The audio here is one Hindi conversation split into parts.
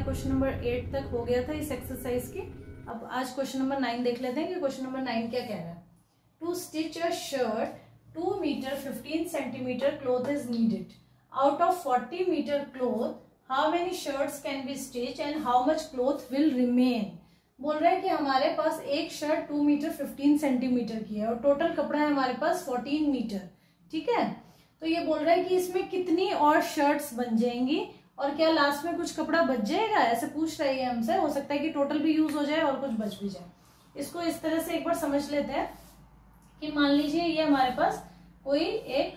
क्वेश्चन नंबर 8 तक हो गया था इस एक्सरसाइज की। अब आज क्वेश्चन नंबर 9 देख लेते हैं कि क्वेश्चन नंबर 9 क्या कह रहा है। To stitch a shirt 2 metre 15 centimetre cloth is needed. Out of 40 metre cloth how many shirts can be stitch and how much cloth will remain. बोल रहा है कि हमारे पास एक शर्ट 2 मीटर 15 सेंटीमीटर की है और टोटल कपड़ा है हमारे पास 14 मीटर। ठीक है, तो ये बोल रहा है कि इसमें कितनी और शर्ट्स बन जाएंगी और क्या लास्ट में कुछ कपड़ा बच जाएगा, ऐसे पूछ रही है हमसे। हो सकता है कि टोटल भी यूज हो जाए और कुछ बच भी जाए। इसको इस तरह से एक बार समझ लेते हैं कि मान लीजिए ये हमारे पास कोई एक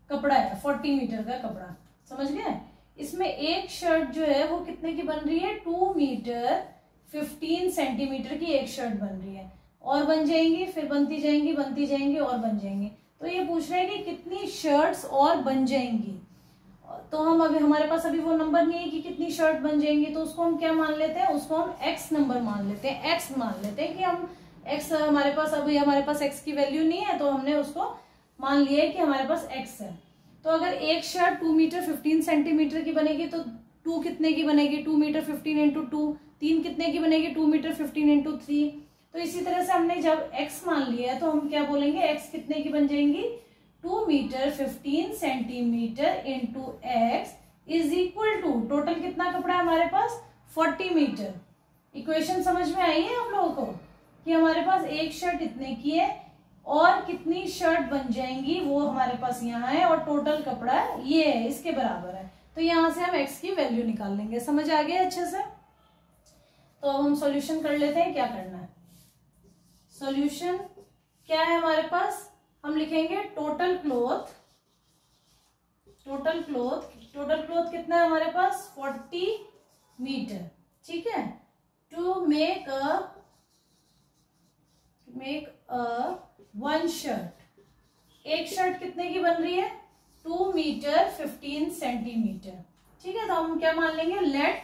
कपड़ा है 40 मीटर का कपड़ा, समझ गए। इसमें एक शर्ट जो है वो कितने की बन रही है, 2 मीटर 15 सेंटीमीटर की एक शर्ट बन रही है और बन जाएंगी, फिर बनती जाएंगी और बन जाएंगी। तो ये पूछ रहे हैं कि कितनी शर्ट्स और बन जाएंगी। तो हम अभी हमारे पास अभी वो नंबर नहीं है कि कितनी शर्ट बन जाएंगी, तो उसको हम क्या मान लेते हैं, उसको हम एक्स नंबर मान लेते हैं, एक्स मान लेते हैं कि हम एक्स हमारे पास अभी हमारे पास एक्स की वैल्यू नहीं है तो हमने उसको मान लिया है कि हमारे पास एक्स है। तो अगर एक शर्ट 2 मीटर 15 सेंटीमीटर की बनेगी तो 2 कितने की बनेगी, 2 मीटर 15 इंटू 2। 3 कितने की बनेगी, 2 मीटर 15 इंटू 3। तो इसी तरह से हमने जब x मान लिया है तो हम क्या बोलेंगे, x कितने की बन जाएंगी, 2 metre 15 centimetre into X is equal to total कितना कपड़ा है हमारे पास 40 मीटर। इक्वेशन समझ में आई है आप लोगों को कि हमारे पास एक शर्ट इतने की है और कितनी शर्ट बन जाएंगी वो हमारे पास यहाँ है और टोटल कपड़ा ये है, इसके बराबर है। तो यहाँ से हम x की वैल्यू निकाल लेंगे। समझ आ गया अच्छे से। तो अब हम सॉल्यूशन कर लेते हैं। क्या करना है, सॉल्यूशन क्या है हमारे पास, हम लिखेंगे टोटल क्लॉथ कितना है हमारे पास 40 मीटर। ठीक है, to make a one shirt, एक शर्ट कितने की बन रही है 2 मीटर 15 सेंटीमीटर। ठीक है, तो हम क्या मान लेंगे, लेट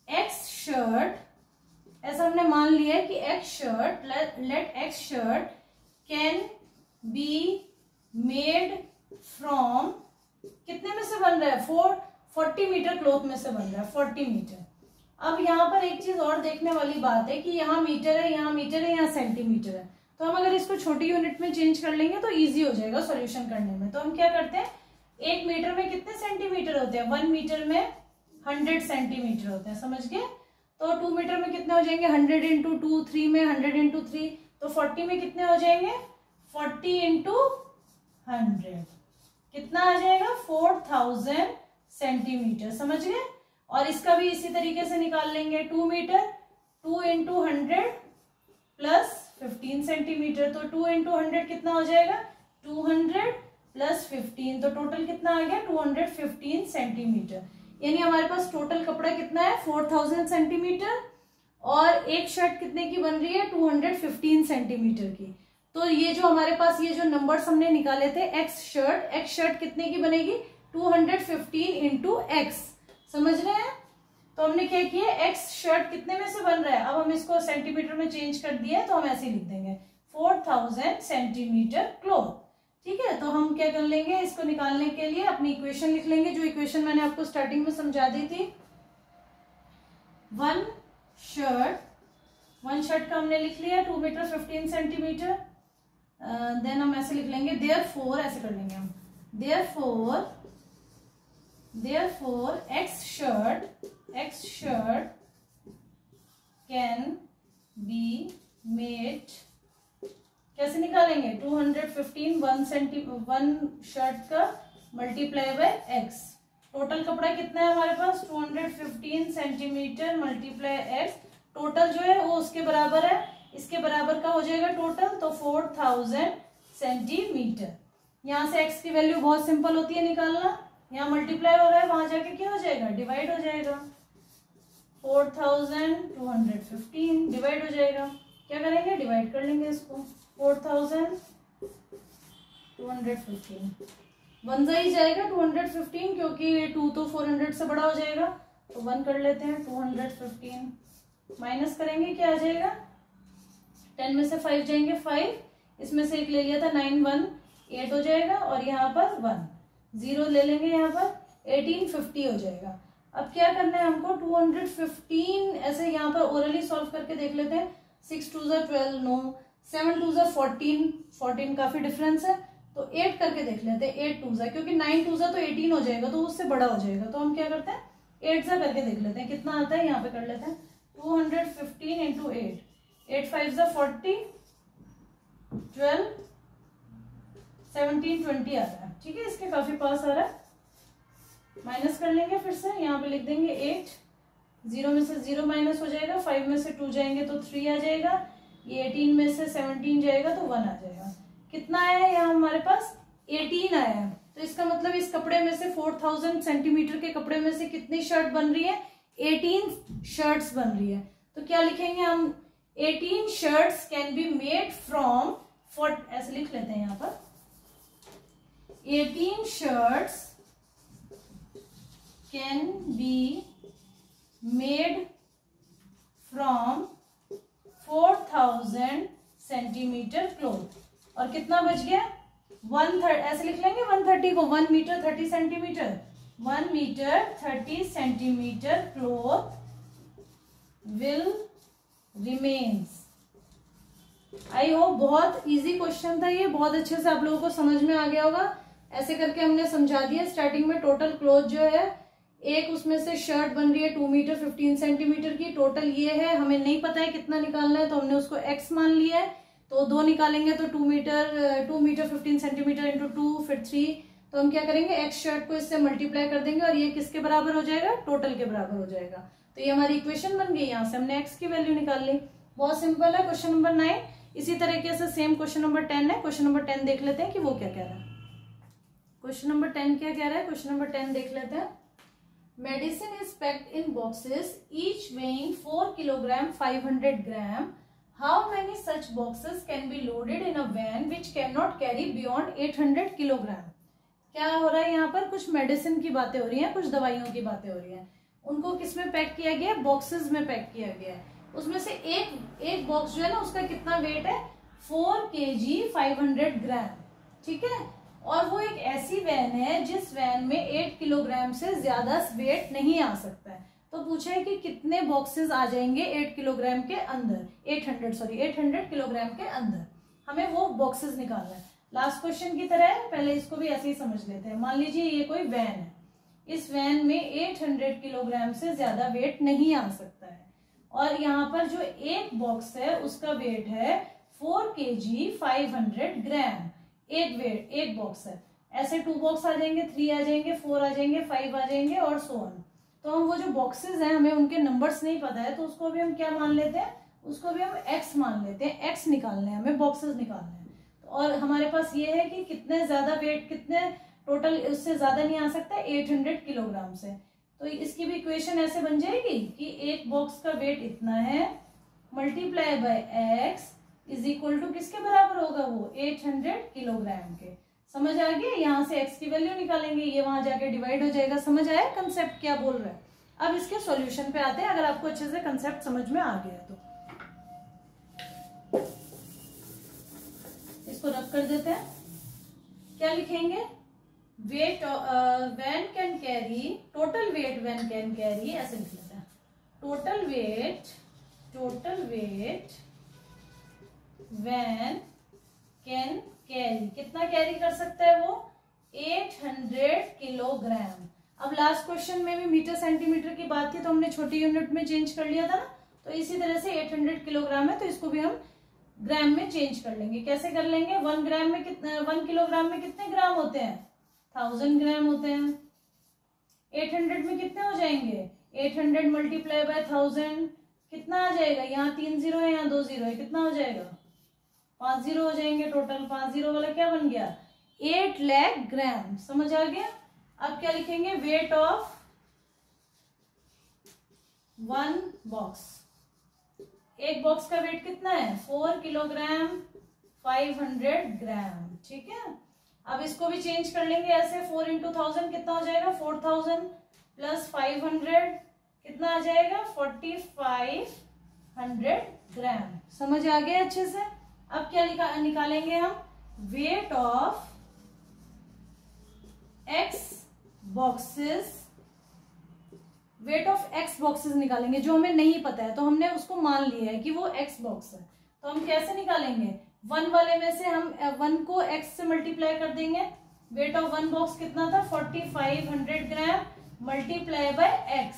एक्स शर्ट, ऐसा हमने मान लिया है कि X shirt, let X shirt can be made from, कितने में से बन रहा है 40 मीटर क्लॉथ में से बन रहा है 40 मीटर। अब यहाँ पर एक चीज और देखने वाली बात है कि यहाँ मीटर है, यहाँ मीटर है, यहाँ सेंटीमीटर है। तो हम अगर इसको छोटी यूनिट में चेंज कर लेंगे तो इजी हो जाएगा सॉल्यूशन करने में। तो हम क्या करते हैं, 1 मीटर में कितने सेंटीमीटर होते हैं, 1 मीटर में 100 सेंटीमीटर होते हैं, समझ गए। तो 2 मीटर में कितने हो जाएंगे 100 इंटू 2, 3 में 100 इंटू 3, तो 40 में कितने हो जाएंगे 40 इंटू 100, कितना आ जाएगा 4000 सेंटीमीटर, समझ गए। और इसका भी इसी तरीके से निकाल लेंगे, 2 मीटर 2 इंटू 100 प्लस 15 सेंटीमीटर, तो 2 इंटू 100 कितना हो जाएगा 200 प्लस 15, तो टोटल कितना आ गया 215 सेंटीमीटर। यानी हमारे पास टोटल कपड़ा कितना है 4000 सेंटीमीटर और एक शर्ट कितने की बन रही है 215 सेंटीमीटर की। तो ये जो हमारे पास ये जो नंबर्स हमने निकाले थे एक्स शर्ट कितने की बनेगी 215 इंटू एक्स, समझ रहे हैं। तो हमने क्या किया, एक्स शर्ट कितने में से बन रहा है, अब हम इसको सेंटीमीटर में चेंज कर दिया तो हम ऐसे लिख देंगे 4000 सेंटीमीटर क्लॉथ। ठीक है, तो हम क्या कर लेंगे, इसको निकालने के लिए अपनी इक्वेशन लिख लेंगे, जो इक्वेशन मैंने आपको स्टार्टिंग में समझा दी थी। वन शर्ट का हमने लिख लिया 2 मीटर 15 सेंटीमीटर। देन हम ऐसे लिख लेंगे देयरफॉर, ऐसे कर लेंगे हम therefore x shirt can be made, कैसे निकालेंगे 215 वन शर्ट का मल्टीप्लाई बाय एक्स। टोटल कपड़ा कितना है हमारे पास 215 सेंटीमीटर मल्टीप्लाई एक्स, टोटल जो है वो उसके बराबर है, इसके बराबर का हो जाएगा टोटल, तो 4000 सेंटीमीटर। यहाँ से एक्स की वैल्यू बहुत सिंपल होती है निकालना, यहाँ मल्टीप्लाई हो रहा है, वहां जाके क्या हो जाएगा डिवाइड हो जाएगा, 4215 डिवाइड हो जाएगा। क्या करेंगे, डिवाइड कर लेंगे इसको, 4215 बन ही जाएगा 215, क्योंकि 2 तो 400 से बड़ा हो जाएगा, तो 1 कर लेते हैं। 215 माइनस करेंगे, क्या आ जाएगा 10 में से 5 जाएंगे 5, इसमें से एक ले लिया था 9 1 8 हो जाएगा और यहाँ पर 1 0 ले लेंगे, यहाँ पर 1850 हो जाएगा। अब क्या करना है हमको, 215 ऐसे यहाँ पर ओरली सॉल्व करके देख लेते हैं। 6 2 ज़ा 12 नो, 7 2 ज़ा 14 काफी डिफरेंस है, तो 8 करके देख लेते हैं। 8 2 ज़ा, क्योंकि 9 2 ज़ा तो 18 हो जाएगा, तो उससे बड़ा हो जाएगा, तो हम क्या करते हैं 8 ज़ा करके देख लेते हैं कितना आता है। यहाँ पे कर लेते हैं 215 इंटू 8, 8 5 ज़ा 40, 12 17 20 आ रहा है। ठीक है, इसके काफी पास आ रहा है। माइनस कर लेंगे फिर से, यहाँ पे लिख देंगे 8, 0 में से 0 माइनस हो जाएगा, 5 में से 2 जाएंगे तो 3 आ जाएगा, ये 18 में से 17 जाएगा तो 1 आ जाएगा। कितना आया है यहाँ हमारे पास, 18 आया है। तो इसका मतलब इस कपड़े में से 4000 सेंटीमीटर के कपड़े में से कितनी शर्ट बन रही है, 18 शर्ट्स बन रही है। तो क्या लिखेंगे हम, 18 shirts can be made from, ऐसे लिख लेते हैं यहाँ पर, 18 shirts can be made from 4000 centimetre cloth. और कितना बच गया, 130, ऐसे लिख लेंगे 130 को, 1 metre 30 centimetre, 1 metre 30 centimetre cloth will remains. I hope बहुत इजी क्वेश्चन था ये, बहुत अच्छे से आप लोगों को समझ में आ गया होगा। ऐसे करके हमने समझा दिया। स्टार्टिंग में टोटल क्लॉथ जो है, एक उसमें से शर्ट बन रही है 2 मीटर 15 सेंटीमीटर की, टोटल ये है, हमें नहीं पता है कितना निकालना है, तो हमने उसको x मान लिया है, तो 2 निकालेंगे तो 2 मीटर 15 सेंटीमीटर इंटू 2 फिर 3, तो हम क्या करेंगे x शर्ट को इससे मल्टीप्लाई कर देंगे और ये किसके बराबर हो जाएगा, टोटल के बराबर हो जाएगा। तो ये हमारी इक्वेशन बन गई, यहाँ से हमने x की वैल्यू निकाल ली। बहुत सिंपल है। क्वेश्चन नंबर 9 इसी तरीके से सेम क्वेश्चन नंबर 10 है। क्वेश्चन नंबर 10 देख लेते हैं कि वो क्या कह रहा है। क्वेश्चन नंबर 10 क्या कह रहा है, क्वेश्चन नंबर 10 देख लेते हैं। Medicine is packed in boxes each weighing 4 kilogram 500 gram. How many such boxes can be loaded in a van which can not carry beyond 800 kilogram. क्या हो रहा है यहाँ पर, कुछ मेडिसिन की बातें हो रही हैं, कुछ दवाइयों की बातें हो रही हैं। उनको किस में पैक किया गया है, बॉक्सेस में पैक किया गया है। उसमें से एक बॉक्स जो है ना, उसका कितना वेट है, 4 kg 500 ग्राम। ठीक है, और वो एक ऐसी वैन है जिस वैन में 8 किलोग्राम से ज्यादा वेट नहीं आ सकता है। तो पूछा है कि कितने बॉक्सेस आ जाएंगे 8 किलोग्राम के अंदर, 800 किलोग्राम के अंदर। हमें वो बॉक्सेस निकालना है। लास्ट क्वेश्चन की तरह है, पहले इसको भी ऐसे ही समझ लेते हैं। मान लीजिए ये कोई वैन है, इस वैन में 800 किलोग्राम से ज्यादा वेट नहीं आ सकता है, और यहाँ पर जो एक बॉक्स है उसका वेट है 4 kg 500 ग्राम। एक बॉक्स है, ऐसे 2 बॉक्स आ जाएंगे, 3 आ जाएंगे, 4 आ जाएंगे, 5 आ जाएंगे और सो ऑन। तो हम वो जो बॉक्सेस हैं, हमें उनके नंबर्स नहीं पता है, तो उसको भी हम क्या मान लेते हैं, उसको भी हम x मान लेते हैं। x निकालने हैं हमें, बॉक्सेस निकालने हैं। और हमारे पास ये है कि कितने ज्यादा वेट, कितने टोटल उससे ज्यादा नहीं आ सकता 800 किलोग्राम से। तो इसकी भी इक्वेशन ऐसे बन जाएगी कि एक बॉक्स का वेट इतना है multiply by x is equal to किसके बराबर होगा, वो 800 किलोग्राम के। समझ आ गया, यहाँ से x की वैल्यू निकालेंगे, ये वहां जाके डिवाइड हो जाएगा। समझ आया कंसेप्ट क्या बोल रहा है। अब इसके सॉल्यूशन पे आते हैं, अगर आपको अच्छे से कंसेप्ट समझ में आ गया तो। इसको रब कर देते हैं, क्या लिखेंगे, weight van can carry, total weight van can carry, ऐसे लिख लेते हैं। Total weight van can carry, कितना कैरी कर सकता है वो, 800 किलोग्राम। अब लास्ट क्वेश्चन में भी मीटर सेंटीमीटर की बात थी, तो हमने छोटी यूनिट में चेंज कर लिया था ना, तो इसी तरह से 800 किलोग्राम है, तो इसको भी हम ग्राम में चेंज कर लेंगे। कैसे कर लेंगे, 1 ग्राम में कितने, 1 किलोग्राम में कितने ग्राम होते हैं, 1000 ग्राम होते हैं। 800 में कितने हो जाएंगे, 800 मल्टीप्लाई बाय 1000 कितना आ जाएगा, यहाँ 3 0 है, यहाँ 2 0 है, कितना हो जाएगा, 5 0 हो जाएंगे टोटल। 5 0 वाला क्या बन गया, 8 लाख ग्राम। समझ आ गया। अब क्या लिखेंगे, वेट ऑफ 1 बॉक्स, एक बॉक्स का वेट कितना है, 4 किलोग्राम 500 ग्राम। ठीक है, अब इसको भी चेंज कर लेंगे ऐसे, 4 इंटू 1000 कितना हो जाएगा, 4000 प्लस 500 कितना आ जाएगा, 4500 ग्राम। समझ आ गया अच्छे से। अब क्या निकालेंगे हम, weight of x boxes weight of x boxes निकालेंगे जो हमें नहीं पता है, तो हमने उसको मान लिया है कि वो एक्स बॉक्स है। तो हम कैसे निकालेंगे, 1 वाले में से हम 1 को x से मल्टीप्लाई कर देंगे। वेट ऑफ 1 बॉक्स कितना था 4500 ग्राम मल्टीप्लाई बाय x,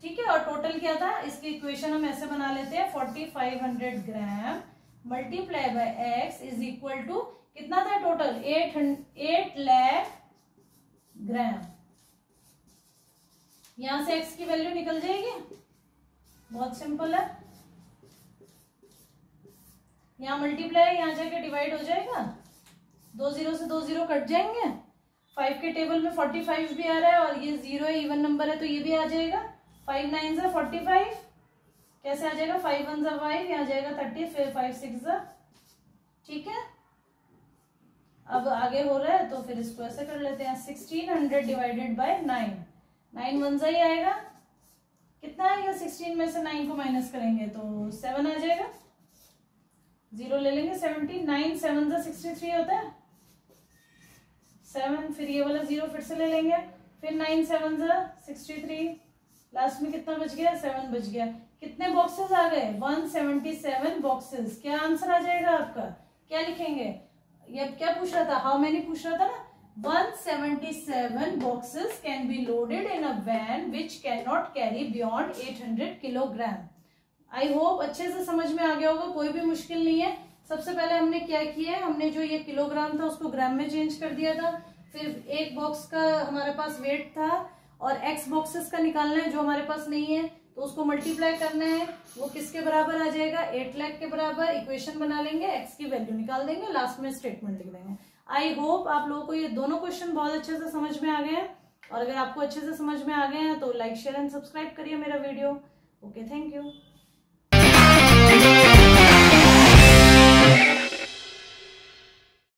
ठीक है। और टोटल क्या था, इसकी इक्वेशन हम ऐसे बना लेते हैं 4500 gram multiply by x is equal to कितना था टोटल 8 लाख ग्राम। यहां से x की वैल्यू निकल जाएगी, बहुत सिंपल है। यहाँ मल्टीप्लाई, यहाँ जाके डिवाइड हो जाएगा, 2 0 से 2 0 कट जाएंगे। 5 के टेबल में 45 भी आ रहा है और ये 0 है, इवन नंबर है तो ये भी आ जाएगा। 5 9 से 45 कैसे आ जाएगा, 5 1 से 5 यहाँ जाएगा 30, फिर 5 6 से, ठीक है। अब आगे हो रहा है तो फिर इसको ऐसे कर लेते हैं 1600 डिवाइडेड बाय 9, 9 1 से ही आएगा, कितना आएगा 16 में से 9 को माइनस करेंगे तो 7 आ जाएगा, 0 ले लेंगे 79, 7 से 63 होता है 7, फिर ये वाला 0 फिर से ले लेंगे, फिर 9 7 से 63, लास्ट में कितना बच गया 7 बच गया। कितने बॉक्सेस आ गए 177 बॉक्सेस। क्या आंसर आ जाएगा आपका, क्या लिखेंगे, ये क्या पूछ रहा था, हाउ मेनी पूछ रहा था ना, 177 boxes can be loaded in a van which cannot carry beyond 800 kilogram. I hope अच्छे से समझ में आ गया होगा, कोई भी मुश्किल नहीं है। सबसे पहले हमने क्या किया है, हमने जो ये किलोग्राम था उसको ग्राम में चेंज कर दिया था। फिर एक बॉक्स का हमारे पास वेट था और एक्स बॉक्सेस का निकालना है जो हमारे पास नहीं है, तो उसको मल्टीप्लाई करना है, वो किसके बराबर आ जाएगा 8 लाख के बराबर। इक्वेशन बना लेंगे, एक्स की वैल्यू निकाल देंगे, लास्ट में स्टेटमेंट लिख देंगे। आई होप आप लोगों को ये दोनों क्वेश्चन बहुत अच्छे से समझ में आ गए हैं, और अगर आपको अच्छे से समझ में आ गए हैं तो लाइक शेयर एंड सब्सक्राइब करिए मेरा वीडियो। Okay, thank you.